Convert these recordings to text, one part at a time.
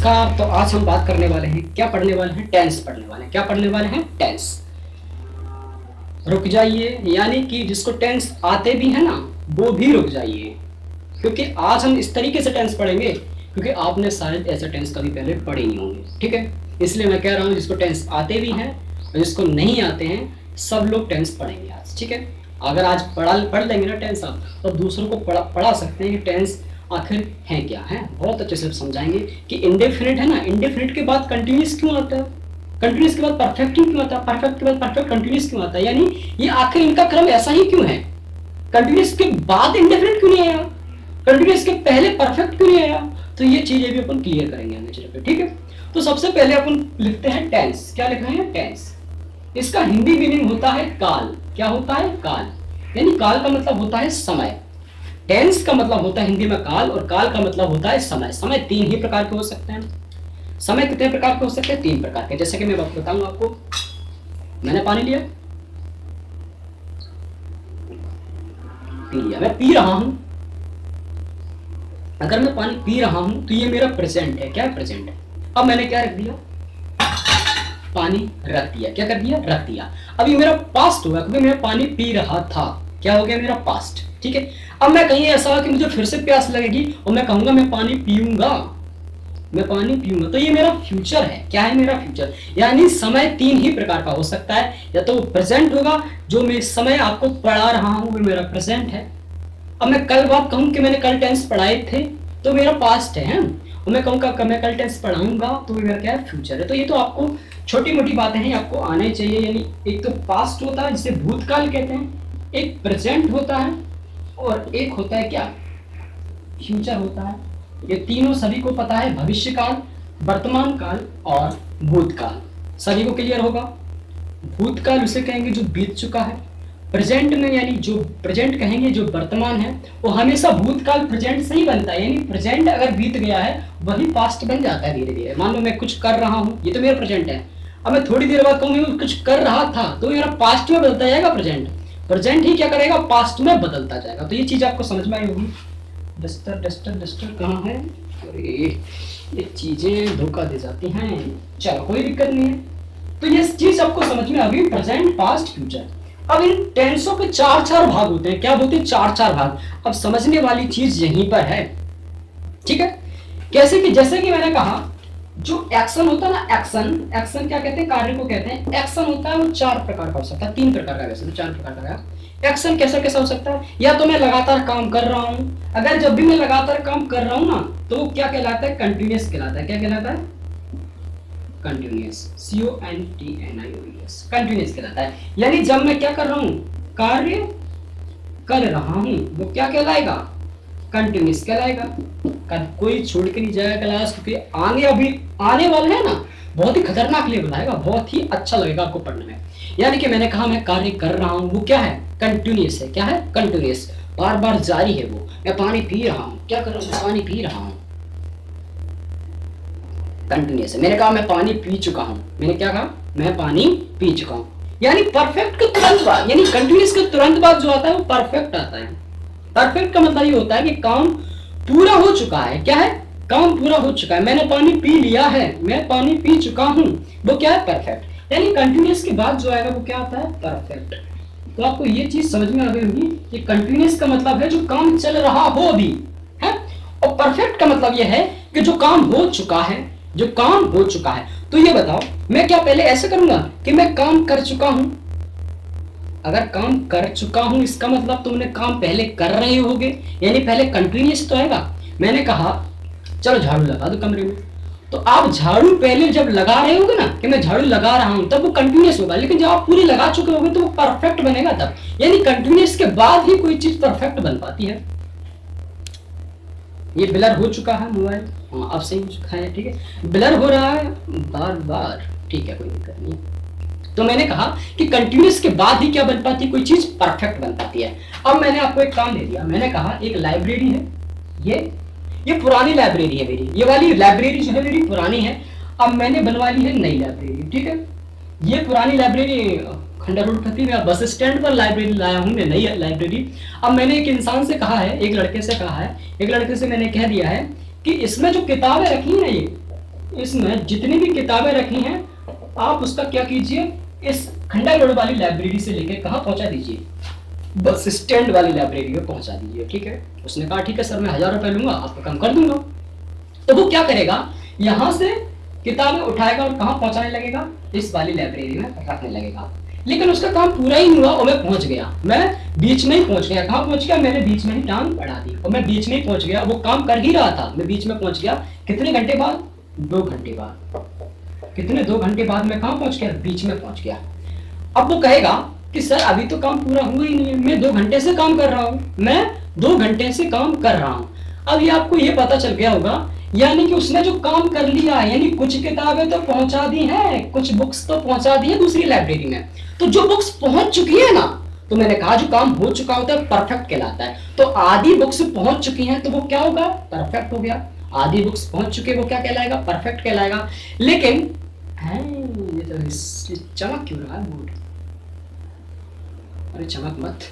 नमस्कार। तो आज हम बात करने वाले हैं, क्या पढ़ने वाले हैं? टेंस पढ़ने वाले हैं। क्या पढ़ने वाले हैं? टेंस। रुक जाइए, यानी कि जिसको टेंस आते भी है ना वो भी रुक जाइए, क्योंकि आज हम इस तरीके से टेंस पढ़ेंगे क्योंकि आपने शायद ऐसे टेंस कभी पहले पढ़े नहीं होंगे। ठीक है, इसलिए मैं कह रहा हूँ जिसको टेंस आते भी हैं और जिसको नहीं आते हैं सब लोग टेंस पढ़ेंगे आज। ठीक है, अगर आज पढ़ लेंगे ना टेंस आप, तो दूसरों को पढ़ा सकते हैं कि टेंस आखिर है क्या है। बहुत अच्छे से समझाएंगे कि इंडेफिनिट है ना, इंडेफिनिट के बाद कंटिन्यूस क्यों आता है, कंटिन्यूस के बाद परफेक्ट क्यों आता है, परफेक्ट के बाद परफेक्ट कंटिन्यूस क्यों आता है, यानी ये आखिर इनका क्रम ऐसा ही क्यों है। कंटिन्यूस के बाद इंडेफिनिट क्यों नहीं आया, कंटिन्यूस के पहले परफेक्ट क्यों नहीं आया। तो ये चीजें भी अपन क्लियर करेंगे आगे चल के। ठीक है, तो सबसे पहले अपन लिखते हैं टेंस। क्या लिख रहे हैं? टेंस। इसका हिंदी मीनिंग होता है काल। क्या होता है? काल। यानी काल का मतलब होता है समय। टेंस का मतलब होता है हिंदी में काल, और काल का मतलब होता है समय। समय तीन ही प्रकार के हो सकते हैं। समय कितने प्रकार के हो सकते हैं? तीन प्रकार के। जैसे कि मैं बताऊंगा आपको, मैंने पानी लिया, पी लिया, मैं पी रहा हूं। अगर मैं पानी पी रहा हूं तो ये मेरा प्रेजेंट है। क्या प्रेजेंट है? अब मैंने क्या रख दिया? पानी रख दिया। क्या कर दिया? रख दिया। अब ये मेरा पास्ट होगा क्योंकि मैं पानी पी रहा था। क्या हो गया? मेरा पास्ट। ठीक है, अब मैं कहीं ऐसा कि मुझे फिर से प्यास लगेगी और मैं कहूंगा मैं पानी पीऊंगा, मैं पानी पीऊंगा, तो ये मेरा फ्यूचर है। क्या है? मेरा फ्यूचर। यानी समय तीन ही प्रकार का हो सकता है, या तो प्रेजेंट होगा, जो मैं समय आपको पढ़ा रहा हूं वो मेरा प्रेजेंट है। अब मैं कल बात कहूं कि मैंने कल टेंस पढ़ाए थे तो मेरा पास्ट है, और मैं कहूंगा मैं कल टेंस पढ़ाऊंगा तो मेरा क्या है? फ्यूचर है। तो ये तो आपको छोटी मोटी बातें हैं, आपको आने चाहिए। यानी एक तो पास्ट होता है जिसे भूतकाल कहते हैं, एक प्रेजेंट होता है, और एक होता है क्या? फ्यूचर होता है। ये तीनों सभी को पता है, भविष्य काल, वर्तमान काल और भूतकाल। सभी को क्लियर होगा। भूतकाल उसे कहेंगे जो बीत चुका है। प्रेजेंट में यानी जो प्रेजेंट कहेंगे जो वर्तमान है, वो हमेशा भूतकाल प्रेजेंट से ही बनता है। यानी प्रेजेंट अगर बीत गया है वही पास्ट बन जाता है धीरे धीरे। मान लो मैं कुछ कर रहा हूँ, ये तो मेरा प्रेजेंट है। अब मैं थोड़ी देर बाद कहूँ मैं कुछ कर रहा था तो मेरा पास्ट में बदलता जाएगा प्रेजेंट। प्रेजेंट ही क्या करेगा? पास्ट में बदलता जाएगा। तो ये चीज आपको समझ में आई होगी। डस्टर डस्टर डस्टर कहाँ है? अरे ये चीजें धोखा दे जाती हैं। चलो कोई दिक्कत नहीं है। तो ये चीज आपको समझ में आ गई, प्रेजेंट, पास्ट, फ्यूचर। अब इन टेंसों के चार चार भाग होते हैं। क्या होते हैं? चार चार भाग। अब समझने वाली चीज यहीं पर है। ठीक है, कैसे कि जैसे कि मैंने कहा जो एक्शन होता है ना, एक्शन क्या कहते हैं? कार्य को कहते हैं। एक्शन होता है वो चार प्रकार का हो सकता है, तीन प्रकार का, वैसे चार प्रकार का। एक्शन कैसा कैसा हो सकता है? या तो मैं लगातार काम कर रहा हूं, अगर जब भी मैं लगातार काम कर रहा हूं ना तो वो क्या कहलाता है? कंटिन्यूअस कहलाता है। क्या कहलाता है? कंटिन्यूअस। CONTINUOUS, कंटिन्यूअस कहलाता है। यानी जब मैं क्या कर रहा हूं? कार्य कर रहा हूं, वो क्या कहलाएगा? कंटिन्यूअस कहलाएगा। कोई छोड़ के नहीं जाएगा क्लास, क्योंकि आगे अभी आने वाला है ना, बहुत ही खतरनाक लेवल आएगा, बहुत ही अच्छा लगेगा आपको पढ़ने में। यानी कि मैंने कहा मैं कार्य कर रहा हूं, वो क्या है? कंटिन्यूअस है। क्या है? कंटिन्यूअस, बार बार जारी है वो। मैं पानी पी रहा हूं, क्या कर रहा हूं? पानी पी रहा हूं, कंटिन्यूअस है। मैंने कहा मैं पानी पी चुका हूं, मैंने क्या कहा? मैं पानी पी चुका हूं। यानी परफेक्ट के तुरंत बाद, यानी कंटिन्यूअस के तुरंत बाद जो आता है वो परफेक्ट आता है। परफेक्ट का मतलब ये होता है कि काम पूरा हो चुका है। क्या है? काम पूरा हो चुका है। मैंने पानी पी लिया है, मैं पानी पी चुका हूं, वो क्या है? परफेक्ट। यानी कंटिन्यूअस के बाद जो आएगा वो क्या आता है? परफेक्ट। तो आपको ये चीज समझ में आ गई होगी कि कंटिन्यूअस का मतलब है जो काम चल रहा हो अभी है, और परफेक्ट का मतलब ये है कि जो काम हो चुका है, जो काम हो चुका है। तो ये बताओ, मैं क्या पहले ऐसे करूंगा कि मैं काम कर चुका हूं? अगर काम कर चुका हूं इसका मतलब तुमने काम पहले कर रहे होगे, यानी पहले कंटिन्यूअस तो आएगा। मैंने कहा चलो झाड़ू लगा दो कमरे में, तो आप झाड़ू पहले जब लगा रहे होगे ना कि मैं झाड़ू लगा रहा हूं, तब वो कंटिन्यूअस होगा। लेकिन जब आप पूरी लगा चुके होगे तो वो परफेक्ट बनेगा तब। यानी कंटिन्यूअस के बाद ही कोई चीज परफेक्ट बन पाती है। ये ब्लर हो चुका है मोबाइल, हाँ अब सही हो चुका है। ठीक है, ब्लर हो रहा है बार बार, ठीक है कोई दिक्कत नहीं। तो मैंने कहा कि कंटिन्यूअस के बाद ही क्या बन पाती है? कोई चीज परफेक्ट बन पाती है। अब मैंने आपको एक काम दे दिया, मैंने कहा एक लाइब्रेरी है, ये पुरानी लाइब्रेरी है मेरी, ये वाली लाइब्रेरी जो है मेरी पुरानी है। अब मैंने बनवा ली है नई लाइब्रेरी। ठीक है, ये पुरानी लाइब्रेरी खंडर रोड खती में बस स्टैंड पर लाइब्रेरी लाया हूं मैं, नई लाइब्रेरी। अब मैंने एक इंसान से कहा है, एक लड़के से कहा है, एक लड़के से मैंने कह दिया है कि इसमें जो किताबें रखी है ना, इसमें जितनी भी किताबें रखी हैं आप उसका क्या कीजिए, इस खंडा रोड वाली लाइब्रेरी से लेके कहाँ पहुंचा दीजिए, बस स्टैंड वाली लाइब्रेरी में पहुंचा दीजिए। ठीक है, उसने कहा ठीक है सर मैं 1000 रुपए लूंगा, आपका काम कर दूंगा। तो वो क्या करेगा, यहां से किताबें उठाएगा और कहां पहुंचाने लगेगा, इस वाली लाइब्रेरी में रखने लगेगा। लेकिन उसका काम पूरा ही नहीं हुआ और मैं पहुंच गया, मैं बीच में ही पहुंच गया। कहां पहुंच गया, मैंने बीच में ही टांग बढ़ा दी और मैं बीच में ही पहुंच गया। वो काम कर ही रहा था, मैं बीच में पहुंच गया। कितने घंटे बाद, 2 घंटे बाद। कितने, 2 घंटे बाद मैं कहां पहुंच गया, बीच में पहुंच गया। अब वो कहेगा कि सर अभी तो काम पूरा हुआ ही नहीं है, मैं 2 घंटे से काम कर रहा हूं, मैं 2 घंटे से काम कर रहा हूं। अब ये आपको ये पता चल गया होगा, यानी कि उसने जो काम कर लिया है, यानी कुछ किताबें तो पहुंचा दी हैं, कुछ बुक्स तो पहुंचा दी है दूसरी लाइब्रेरी में। तो जो बुक्स पहुंच चुकी है ना, तो मैंने कहा जो काम हो चुका होता है परफेक्ट कहलाता है। तो आधी बुक्स पहुंच चुकी हैं तो वो क्या होगा, परफेक्ट हो गया। आधी बुक्स पहुंच चुके वो क्या कहलाएगा, परफेक्ट कहलाएगा। लेकिन ये तो चमक क्यों रहा है बोर्ड, अरे चमक मत,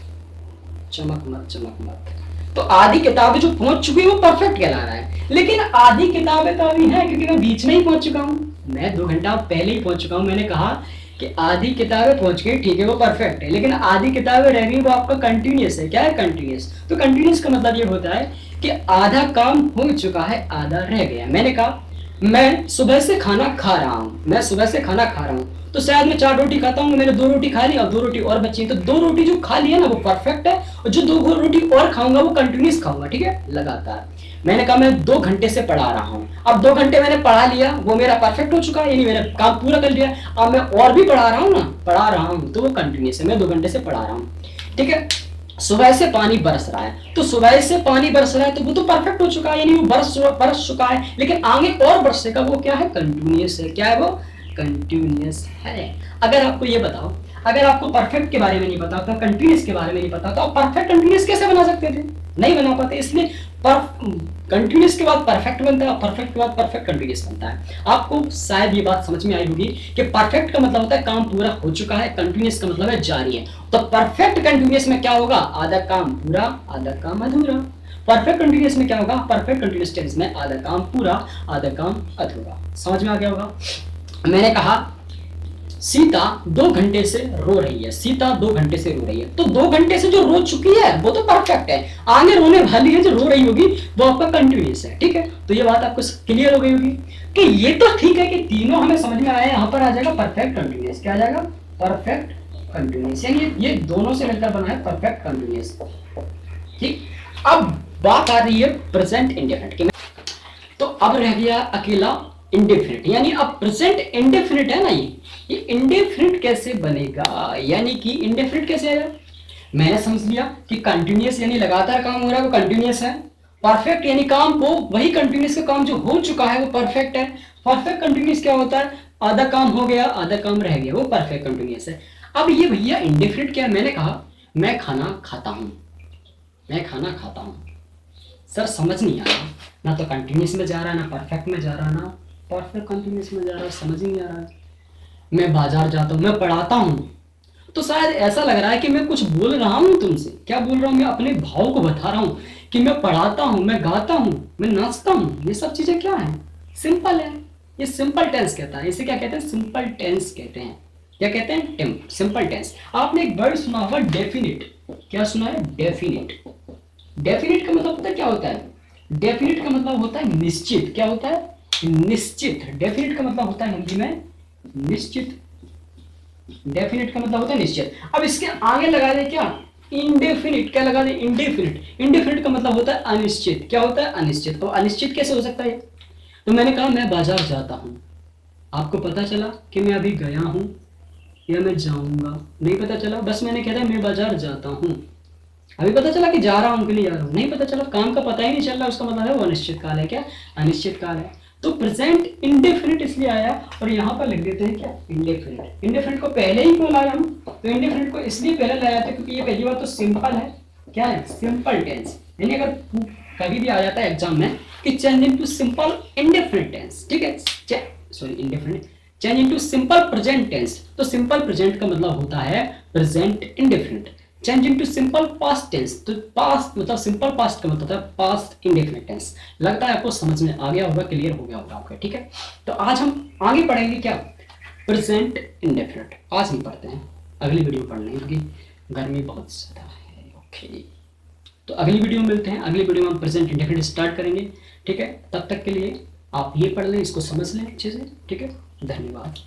चमक मत, चमक मत। तो आधी किताबें जो पहुंच चुकी है वो परफेक्ट कहला रहा है, लेकिन आधी किताबें तो अभी हैं क्योंकि मैं बीच में ही पहुंच चुका हूं, मैं 2 घंटा पहले ही पहुंच चुका हूं। मैंने कहा कि आधी किताबें पहुंच गई, ठीक है वो परफेक्ट है, लेकिन आधी किताबें रह गई, वो आपका कंटिन्यूअस है। क्या है, कंटिन्यूअस। तो कंटिन्यूअस का मतलब ये होता है कि आधा काम हो चुका है, आधा रह गया। मैंने कहा मैं सुबह से खाना खा रहा हूं, मैं सुबह से खाना खा रहा हूं, तो शायद मैं 4 रोटी खाता हूँ, मैंने 2 रोटी खा ली और 2 रोटी और बची, तो 2 रोटी जो खा ली है ना वो परफेक्ट है, और जो 2 रोटी और खाऊंगा वो कंटिन्यूस खाऊंगा। ठीक है, लगातार। मैंने कहा मैं 2 घंटे से पढ़ा रहा हूँ, अब 2 घंटे मैंने पढ़ा लिया, वो मेरा परफेक्ट हो चुका है, यानी मैंने काम पूरा कर लिया। अब मैं और भी पढ़ा रहा हूँ ना, पढ़ा रहा हूँ, तो वो कंटिन्यूस है, मैं 2 घंटे से पढ़ा रहा हूँ। ठीक है, सुबह से पानी बरस रहा है, तो सुबह से पानी बरस रहा है तो वो तो परफेक्ट हो चुका है, यानी वो बरस चुका है, लेकिन आगे और बरसेगा, वो क्या है, कंटिन्यूस है। क्या है वो, कंटिन्यूस है। अगर आपको ये बताओ, अगर आपको परफेक्ट के बारे में नहीं पता था, कंटिन्यूस के बारे में नहीं पता, तो आप परफेक्ट कंटिन्यूस कैसे बना सकते थे, नहीं बना पाते। इसलिए कंटिन्यूस के बाद परफेक्ट बनता है, परफेक्ट के बाद परफेक्ट कंटिन्यूस बनता है। आपको शायद ये बात समझ में आई होगी कि परफेक्ट का मतलब होता है काम पूरा हो चुका है, कंटिन्यूस का मतलब है जारी है। तो परफेक्ट कंटिन्यूस में क्या होगा, आधा काम पूरा, आधा काम अधूरा। परफेक्ट कंटिन्यूस में क्या होगा, परफेक्ट कंटिन्यूस टेंस में आधा काम पूरा, आधा काम अधूरा। समझ में आ गया होगा। मैंने कहा सीता 2 घंटे से रो रही है, सीता 2 घंटे से रो रही है, तो 2 घंटे से जो रो चुकी है वो तो परफेक्ट है, आगे रोने वाली है जो रो रही होगी वो आपका कंटिन्यूस है। ठीक है, तो ये बात आपको क्लियर हो गई होगी कि ये तो ठीक है कि तीनों हमें समझ में आया। यहाँ पर आ जाएगा परफेक्ट कंटिन्यूस, क्या आ जाएगा, परफेक्ट कंटिन्यूस, यानी ये दोनों से मिलकर बना है परफेक्ट कंटिन्यूस। ठीक, अब बात आ रही है प्रेजेंट इंडेफिनिट की। तो अब रह गया अकेला इंडेफिनिट, यानी अब प्रेजेंट इंडेफिनिट है ना, ये इंडेफिनिट कैसे बनेगा, यानी कि इंडेफिनिट कैसे आएगा। मैंने समझ लिया कि कंटिन्यूअस यानी लगातार काम हो रहा है वो कंटिन्यूअस है, परफेक्ट यानी काम को वही कंटिन्यूअस का काम जो हो चुका है वो परफेक्ट है। परफेक्ट कंटिन्यूअस क्या होता है, आधा काम हो गया आधा काम रह गया, वो परफेक्ट कंटिन्यूअस है। अब ये भैया इंडेफिनिट क्या है, मैंने कहा मैं खाना खाता हूं, मैं खाना खाता हूं, सर समझ नहीं आ रहा, ना तो कंटिन्यूअस में जा रहा है, ना परफेक्ट में जा रहा है, ना परफेक्ट कंटिन्यूअस में जा रहा है, समझ ही नहीं आ रहा है। मैं बाजार जाता हूँ, मैं पढ़ाता हूँ, तो शायद ऐसा लग रहा है कि मैं कुछ बोल रहा हूँ तुमसे। क्या बोल रहा हूँ, मैं अपने भाव को बता रहा हूँ कि मैं पढ़ाता हूँ, मैं गाता हूँ, मैं नाचता हूँ। ये सब चीजें क्या है, सिंपल है, ये सिंपल टेंस कहता है। इसे क्या कहते हैं, सिंपल टेंस कहते हैं। क्या कहते हैं, सिंपल टेंस। आपने एक वर्ड सुना होगा डेफिनिट, क्या सुना है, डेफिनिट। डेफिनिट का मतलब पता है क्या होता है, डेफिनिट का मतलब होता है निश्चित। क्या होता है, निश्चित। डेफिनिट का मतलब होता है हिंदी में निश्चित, डेफिनिट का मतलब होता है निश्चित। अब इसके आगे लगा दे क्या, इंडेफिनिट। क्या लगा दे, इंडेफिनिट। इंडेफिनिट का मतलब होता है अनिश्चित। क्या होता है, अनिश्चित। तो अनिश्चित कैसे हो सकता है, तो मैंने कहा मैं बाजार जाता हूं, आपको पता चला कि मैं अभी गया हूं या मैं जाऊंगा, नहीं पता चला, बस मैंने कहा था मैं बाजार जाता हूं, अभी पता चला कि जा रहा हूं के लिए जा रहा हूं, नहीं पता चला, काम का पता ही नहीं चल रहा, उसका मतलब है वो अनिश्चित काल है। क्या, अनिश्चित काल है। तो प्रेजेंट इंडेफिनिट इसलिए आया, और यहाँ पर लिख देते हैं क्या, इंडेफिनिट। इंडेफिनिट को पहले ही क्यों लाया हम, तो इंडेफिनिट को इसलिए पहले लाया था क्योंकि ये पहली बात तो सिंपल है। क्या है, सिंपल टेंस, यानी अगर कभी भी आ जाता है एग्जाम में कि change into simple indefinite tense, ठीक है, sorry indefinite, change into simple present tense, तो सिंपल प्रेजेंट का मतलब होता है present indefinite. Change into simple past tense, तो पास्ट मतलब सिंपल पास्ट का मतलब होता है पास्ट इंडेफिनिट टेंस। लगता है आपको समझ में आ गया होगा, क्लियर हो गया होगा आपका, ठीक है। तो आज हम आगे पढ़ेंगे क्या, प्रेजेंट इंडेफिनिट आज हम पढ़ते हैं, अगली वीडियो पढ़ लेंगे क्योंकि गर्मी बहुत ज़्यादा है। ओके, तो अगली वीडियो में मिलते हैं, अगली वीडियो में हम प्रेजेंट इंडेफिनिट स्टार्ट करेंगे, ठीक है। तब तक के लिए आप ये पढ़ लें, इसको समझ लें अच्छे से, ठीक है। धन्यवाद।